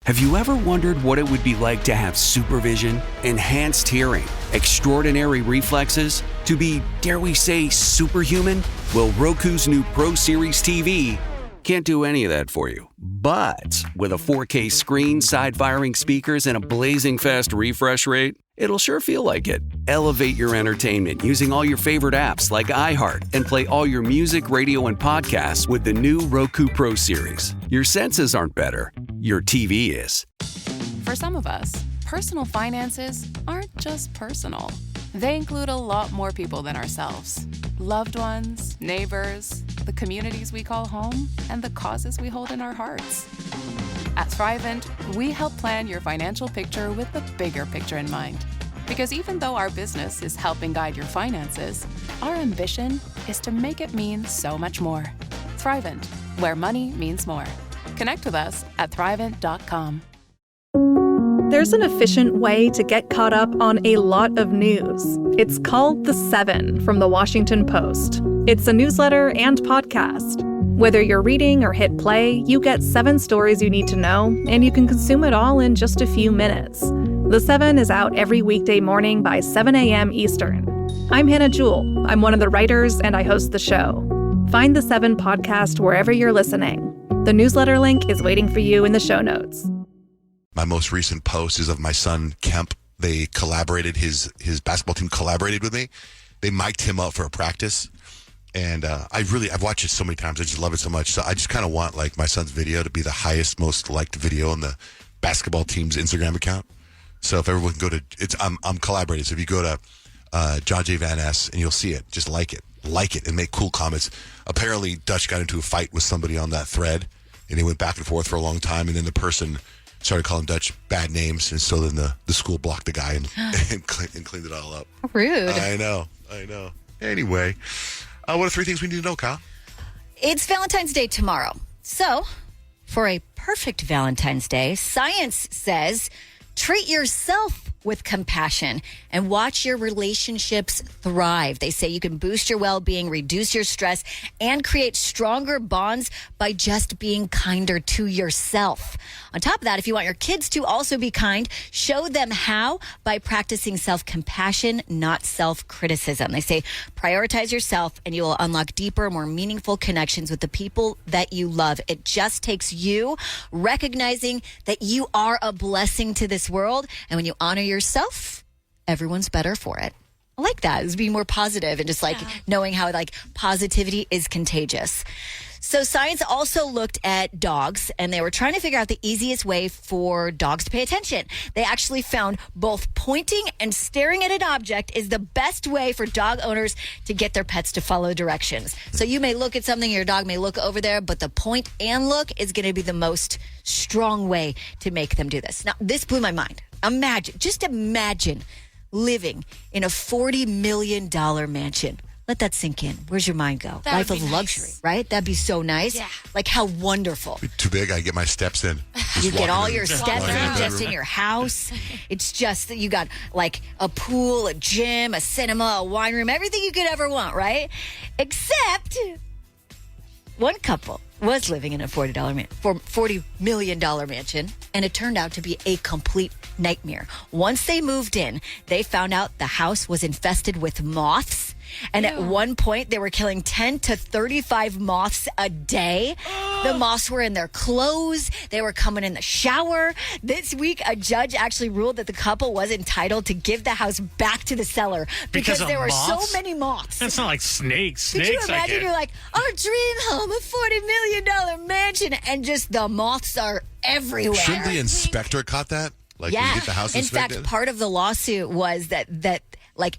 Have you ever wondered what it would be like to have supervision, enhanced hearing, extraordinary reflexes, to be, dare we say, superhuman? Well, Roku's new Pro Series TV can't do any of that for you. But with a 4K screen, side-firing speakers, and a blazing fast refresh rate, it'll sure feel like it. Elevate your entertainment using all your favorite apps like iHeart and play all your music, radio, and podcasts with the new Roku Pro Series. Your senses aren't better. Your TV is. For some of us, personal finances aren't just personal. They include a lot more people than ourselves. Loved ones, neighbors, the communities we call home, and the causes we hold in our hearts. At Thrivent, we help plan your financial picture with the bigger picture in mind. Because even though our business is helping guide your finances, our ambition is to make it mean so much more. Thrivent, where money means more. Connect with us at Thrivent.com. There's an efficient way to get caught up on a lot of news. It's called The Seven from The Washington Post. It's a newsletter and podcast. Whether you're reading or hit play, you get 7 stories you need to know, and you can consume it all in just a few minutes. The Seven is out every weekday morning by 7 a.m. Eastern. I'm Hannah Jewell. I'm one of the writers, and I host the show. Find The Seven podcast wherever you're listening. The newsletter link is waiting for you in the show notes. My most recent post is of my son, Kemp. They collaborated, his basketball team collaborated with me. They mic'd him up for a practice. And I've watched it so many times. I just love it so much. So I just kind of want like my son's video to be the highest, most liked video on the basketball team's Instagram account. So if everyone can go to, I'm collaborating. So if you go to John J. Van Ness and you'll see it, just like it and make cool comments. Apparently Dutch got into a fight with somebody on that thread and they went back and forth for a long time. And then the person started calling Dutch bad names. And so then the school blocked the guy and cleaned it all up. Rude. I know. Anyway. What are 3 things we need to know, Kyle? It's Valentine's Day tomorrow. So, for a perfect Valentine's Day, science says treat yourself with compassion and watch your relationships thrive. They say you can boost your well-being, reduce your stress, and create stronger bonds by just being kinder to yourself. On top of that, if you want your kids to also be kind, show them how by practicing self-compassion, not self-criticism. They say prioritize yourself and you will unlock deeper, more meaningful connections with the people that you love. It just takes you recognizing that you are a blessing to this world. And when you honor yourself, everyone's better for it. I like that. It's being more positive and just knowing how positivity is contagious. So science also looked at dogs, and they were trying to figure out the easiest way for dogs to pay attention. They actually found both pointing and staring at an object is the best way for dog owners to get their pets to follow directions. So you may look at something, your dog may look over there, but the point and look is going to be the most strong way to make them do this. Now, this blew my mind. Imagine living in a $40 million mansion. Let that sink in. Where's your mind go? Life of luxury, right? That'd be so nice. Yeah. Like, how wonderful. Too big, I get my steps in. You get all your steps in just in your house. It's just that you got like a pool, a gym, a cinema, a wine room, everything you could ever want, right? Except one couple was living in a $40 million mansion, and it turned out to be a complete nightmare. Once they moved in, they found out the house was infested with moths. And at one point, they were killing 10 to 35 moths a day. The moths were in their clothes. They were coming in the shower. This week, a judge actually ruled that the couple was entitled to give the house back to the seller because there were so many moths. That's not like snakes. Could you imagine? You're like, our dream home, a $40 million mansion, and just the moths are everywhere. Shouldn't the inspector caught that? Like, when you get the house inspected? In fact, part of the lawsuit was that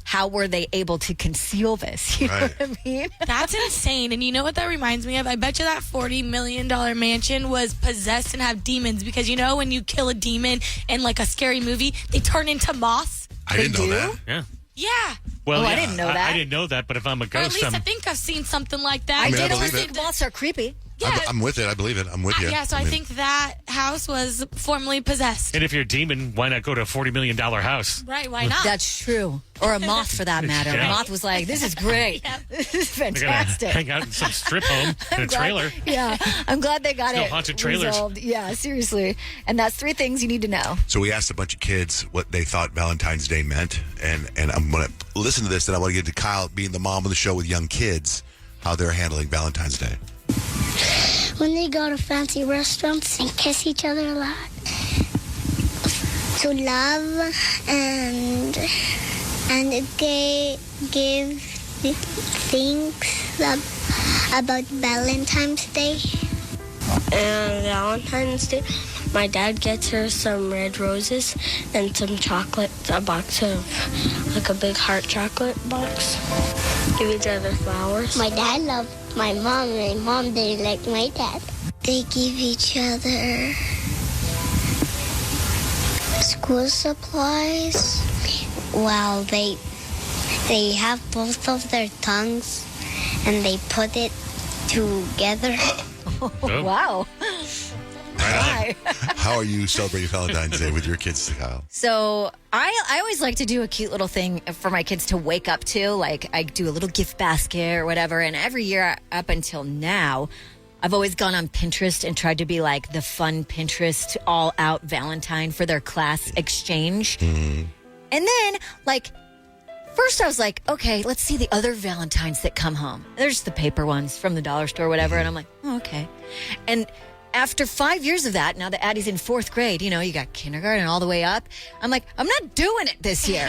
how were they able to conceal this? You know what I mean? That's insane. And you know what that reminds me of? I bet you that $40 million mansion was possessed and have demons because, when you kill a demon in like a scary movie, they turn into moths. I didn't know that. Yeah. Yeah. Well, I didn't know that. I didn't know that, but if I'm a ghost, or at least I think I've seen something like that. I did always think moths are creepy. Yeah. I'm with it. I believe it. I'm with you. Yeah, so I think that house was formerly possessed. And if you're a demon, why not go to a $40 million house? Right, why not? That's true. Or a moth, for that matter. Yeah. A moth was like, this is great. This is They're going to fantastic. hang out in some strip home in a trailer. Yeah, I'm glad they got No it haunted trailers. resolved. Yeah, seriously. And that's 3 things you need to know. So we asked a bunch of kids what they thought Valentine's Day meant, and I'm going to listen to this, and I want to get to Kyle, being the mom of the show with young kids, how they're handling Valentine's Day. When they go to fancy restaurants and kiss each other a lot. To love and they give things about Valentine's Day. And Valentine's Day, my dad gets her some red roses and some chocolate, a box of, like a big heart chocolate box. Give each other flowers. My dad loved my mom. My mom didn't like my dad. They give each other school supplies. Well, they have both of their tongues and they put it together. Oh. Wow. Right on. How are you celebrating Valentine's Day with your kids, Kyle? So I always like to do a cute little thing for my kids to wake up to. Like I do a little gift basket or whatever. And every year up until now, I've always gone on Pinterest and tried to be like the fun Pinterest all out Valentine for their class exchange. Mm-hmm. And then like, first I was like, okay, let's see the other Valentines that come home. There's the paper ones from the dollar store or whatever. And I'm like, oh, okay. And after 5 years of that, now that Addie's in 4th grade, you know, you got kindergarten all the way up. I'm like, I'm not doing it this year.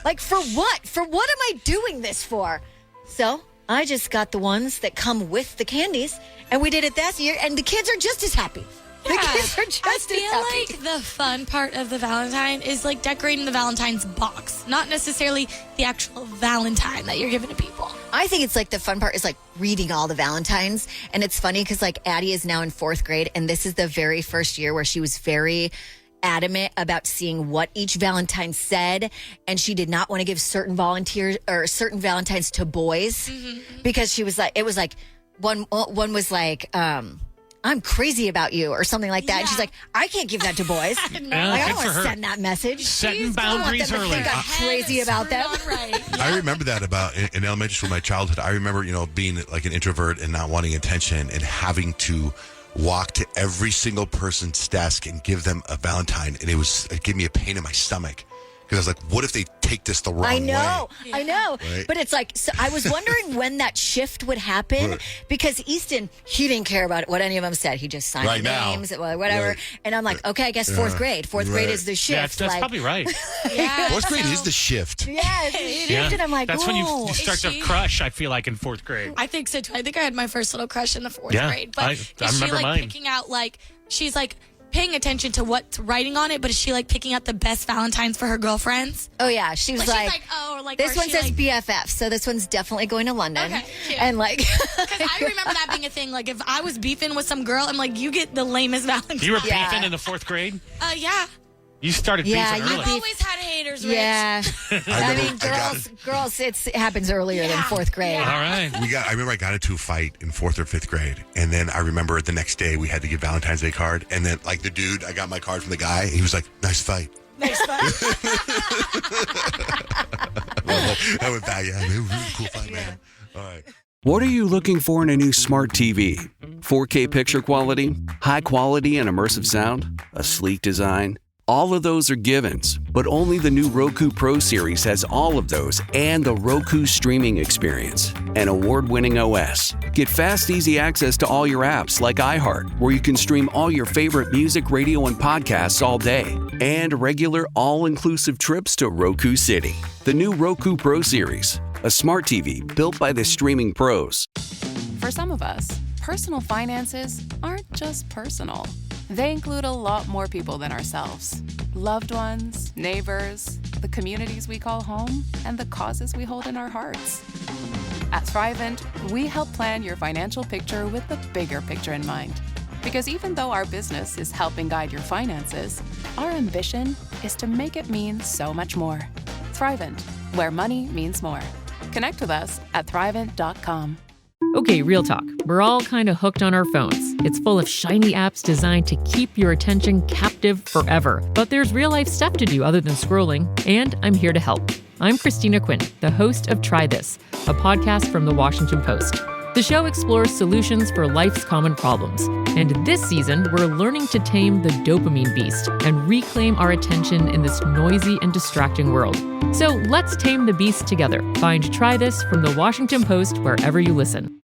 Like, for what? For what am I doing this for? So I just got the ones that come with the candies, and we did it this year, and the kids are just as happy. The kids are just I as feel happy. like the fun part of the Valentine is like decorating the Valentine's box, not necessarily the actual Valentine that you're giving to people. I think it's like the fun part is like reading all the Valentines. And it's funny because like Addie is now in 4th grade, and this is the very first year where she was very adamant about seeing what each Valentine said, and she did not want to give certain volunteers or certain Valentines to boys because she was like, it was like one was like, I'm crazy about you or something like that. And she's like, I can't give that to boys. Like, I good don't want for to her. send that message. Setting I don't want boundaries them to early. think I'm crazy about them. Right. I remember that about in elementary school, my childhood. I remember, being like an introvert and not wanting attention and having to walk to every single person's desk and give them a Valentine. And it gave me a pain in my stomach because I was like, what if they take this the wrong way? I know. Right. But it's like, so I was wondering when that shift would happen because Easton, he didn't care about what any of them said. He just signed Right the now. names, whatever. Right. And I'm like, okay, I guess 4th grade. 4th grade is the Yeah, shift. that's like, probably right. Yeah. 4th grade is the shift. Yes, it Yeah. is. And I'm like, That's when oh. you start to she- crush, I feel like, in 4th grade. I think so too. I think I had my first little crush in the 4th Yeah, grade. But I is remember she like mine. picking out like she's like paying attention to what's writing on it, but is she like picking out the best Valentines for her girlfriends? Oh, yeah. She was Like, like, she's like, oh, or like this or one she, says like, BFF, so this one's definitely going to London. Okay, cute. And like, Because I remember that being a thing. Like, if I was beefing with some girl, I'm like, you get the lamest Valentine. You were Yeah. beefing in the 4th grade? Yeah. You started Yeah, beefing you early. I've always had haters, Rich. yeah. I mean, girls, it happens earlier than 4th grade. All right. I remember I got into a fight in 4th or 5th grade, and then I remember the next day we had to give Valentine's Day card, and then like the dude, I got my card from the guy. He was like, "Nice fight." Nice fun. I went back. Yeah, man, really cool fight, man. All right. What are you looking for in a new smart TV? 4K picture quality, high quality and immersive sound, a sleek design? All of those are givens, but only the new Roku Pro Series has all of those and the Roku streaming experience, an award-winning OS. Get fast, easy access to all your apps like iHeart, where you can stream all your favorite music, radio, and podcasts all day, and regular all-inclusive trips to Roku City. The new Roku Pro Series, a smart TV built by the streaming pros. For some of us, personal finances aren't just personal. They include a lot more people than ourselves. Loved ones, neighbors, the communities we call home, and the causes we hold in our hearts. At Thrivent, we help plan your financial picture with the bigger picture in mind. Because even though our business is helping guide your finances, our ambition is to make it mean so much more. Thrivent, where money means more. Connect with us at Thrivent.com. Okay, real talk. We're all kind of hooked on our phones. It's full of shiny apps designed to keep your attention captive forever. But there's real-life stuff to do other than scrolling, and I'm here to help. I'm Christina Quinn, the host of Try This, a podcast from The Washington Post. The show explores solutions for life's common problems. And this season, we're learning to tame the dopamine beast and reclaim our attention in this noisy and distracting world. So let's tame the beast together. Find Try This from The Washington Post wherever you listen.